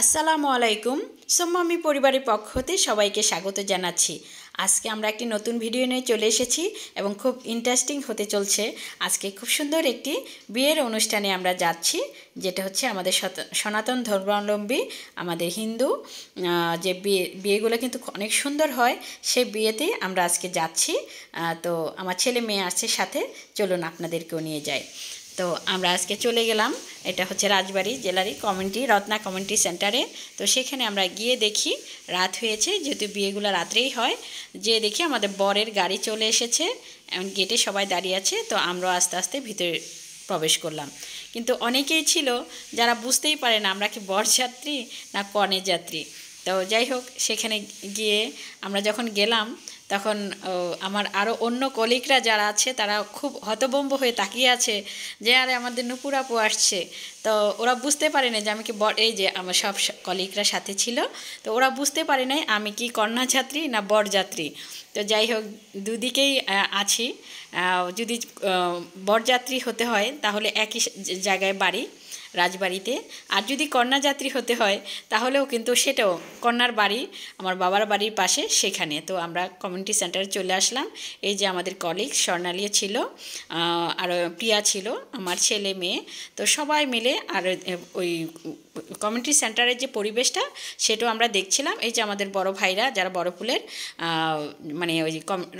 আসসালামু আলাইকুম। সোম্মামি পরিবারের পক্ষ হতে সবাইকে স্বাগত জানাচ্ছি। আজকে আমরা একটি নতুন ভিডিও নিয়ে চলে এসেছি এবং খুব ইন্টারেস্টিং হতে চলছে। আজকে খুব সুন্দর একটি বিয়ের অনুষ্ঠানে আমরা যাচ্ছি, যেটা হচ্ছে আমাদের সনাতন ধর্মাবলম্বী আমাদের হিন্দু যে বিয়েগুলো কিন্তু অনেক সুন্দর হয়, সেই বিয়েতে আমরা আজকে যাচ্ছি। তো আমার ছেলে মেয়ে আসছে সাথে, চলুন আপনাদেরকেও নিয়ে যাই। তো আমরা আজকে চলে গেলাম, এটা হচ্ছে রাজবাড়ী জেলারই রত্না কমিউনিটি সেন্টারে। তো সেখানে আমরা গিয়ে দেখি রাত হয়েছে, যেহেতু বিয়েগুলো রাত্রেই হয়। যেয়ে দেখি আমাদের বরের গাড়ি চলে এসেছে, এমন গেটে সবাই দাঁড়িয়ে আছে। তো আমরা আস্তে আস্তে ভিতরে প্রবেশ করলাম, কিন্তু অনেকেই ছিল যারা বুঝতেই পারে না আমরা কি বরযাত্রী না কনে যাত্রী। তো যাই হোক, সেখানে গিয়ে আমরা যখন গেলাম তখন আমার আরও অন্য কলিগরা যারা আছে তারা খুব হতভম্ব হয়ে তাকিয়ে আছে যে আরে আমাদের নূপুর আপু আসছে। তো ওরা বুঝতে পারে না যে আমি কি এই যে আমার সব কলিগরা সাথে ছিল, তো ওরা বুঝতে পারে নাই আমি কি কন্যাযাত্রী না বরযাত্রী। তো যাই হোক, দুদিকেই আছি। যদি বরযাত্রী হতে হয় তাহলে একই জায়গায় বাড়ি, রাজবাড়িতে। আর যদি কন্যাযাত্রী হতে হয় তাহলেও কিন্তু সেটাও কন্যার বাড়ি আমার বাবার বাড়ির পাশে, সেখানে। তো আমরা কমিউনিটি সেন্টারে চলে আসলাম। এই যে আমাদের কলিগ স্বর্ণালী ছিল, আর প্রিয়া ছিল, আমার ছেলে মেয়ে। তো সবাই মিলে আর ওই কমিউনিটি সেন্টারের যে পরিবেশটা সেটাও আমরা দেখছিলাম। এই যে আমাদের বড় ভাইরা যারা বড়পুলের মানে ওই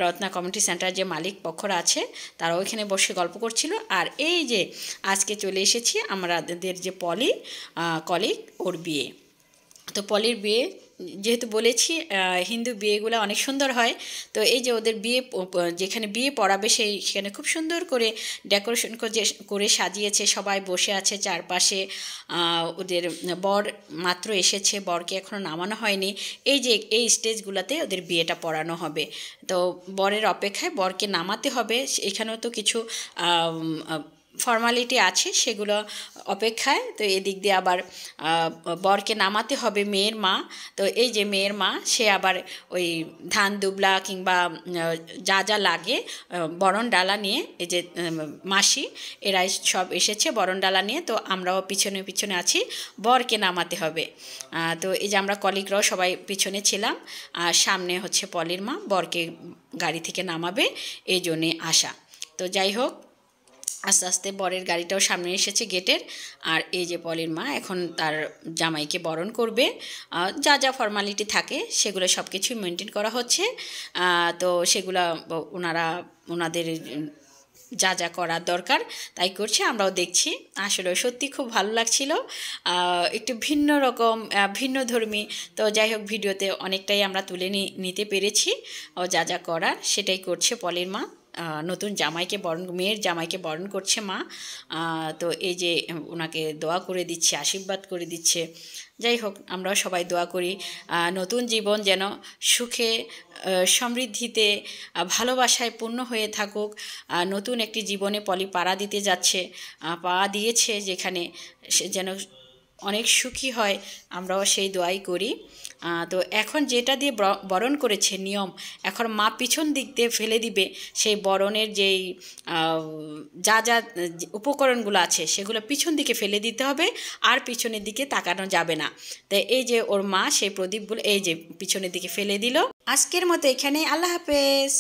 রত্না কমিউনিটি সেন্টার যে মালিক পক্ষরা আছে তারা ওইখানে বসে গল্প করছিল। আর এই যে আজকে চলে এসেছি আমাদের যে কলিগ, ওর বিয়ে। তো পলির বিয়ে, যেহেতু বলেছি হিন্দু বিয়েগুলো অনেক সুন্দর হয়। তো এই যে ওদের বিয়ে, যেখানে বিয়ে পড়াবে সেখানে খুব সুন্দর করে ডেকোরেশন করে সাজিয়েছে, সবাই বসে আছে চারপাশে। ওদের বর মাত্র এসেছে, বরকে এখনও নামানো হয়নি। এই যে এই স্টেজগুলোতে ওদের বিয়েটা পড়ানো হবে। তো বরের অপেক্ষায় বরকে নামাতে হবে, এখানেও তো কিছু ফর্মালিটি আছে, সেগুলো অপেক্ষায়। তো এদিক দিয়ে আবার বরকে নামাতে হবে মেয়ের মা। তো এই যে মেয়ের মা, সে আবার ওই ধান দুবলা কিংবা যা যা লাগে বরণ ডালা নিয়ে, এই যে মাসি এরাই সব এসেছে বরণ ডালা নিয়ে। তো আমরাও পিছনে পিছনে আছি, বরকে নামাতে হবে। তো এই যে আমরা কলিগরাও সবাই পিছনে ছিলাম, আর সামনে হচ্ছে পলির মা বরকে গাড়ি থেকে নামাবে, এই জন্যে আসা। তো যাই হোক, আস্তে আস্তে বরের গাড়িটাও সামনে এসেছে গেটের। আর এই যে পলির মা এখন তার জামাইকে বরণ করবে। যা যা ফর্মালিটি থাকে সেগুলো সব কিছুই মেনটেন করা হচ্ছে। তো সেগুলো ওনাদের যা যা করার দরকার তাই করছে, আমরাও দেখছি। আসলে সত্যি খুব ভালো লাগছিল, একটু ভিন্ন রকম ভিন্নধর্মী। তো যাই হোক, ভিডিওতে অনেকটাই আমরা তুলে নিতে পেরেছি। ও যা যা করার সেটাই করছে পলির মা। নতুন জামাইকে মেয়ের জামাইকে বরণ করছে মা। তো এই যে ওনাকে দোয়া করে দিচ্ছে, আশীর্বাদ করে দিচ্ছে। যাই হোক, আমরাও সবাই দোয়া করি নতুন জীবন যেন সুখে সমৃদ্ধিতে ভালোবাসায় পূর্ণ হয়ে থাকুক। নতুন একটি জীবনে পলি পাড়া দিতে যাচ্ছে, পা দিয়েছে যেখানে, সে যেন অনেক সুখী হয়, আমরাও সেই দোয়াই করি। তো এখন যেটা দিয়ে বরণ করেছে নিয়ম, এখন মা পিছন দিক দিয়ে ফেলে দিবে সেই বরণের যেই যা যা উপকরণগুলো আছে সেগুলো পিছন দিকে ফেলে দিতে হবে, আর পিছনের দিকে তাকানো যাবে না। তাই এই যে ওর মা সেই প্রদীপগুলো এই যে পিছনের দিকে ফেলে দিল। আজকের মতো এখানে, আল্লাহ হাফেজ।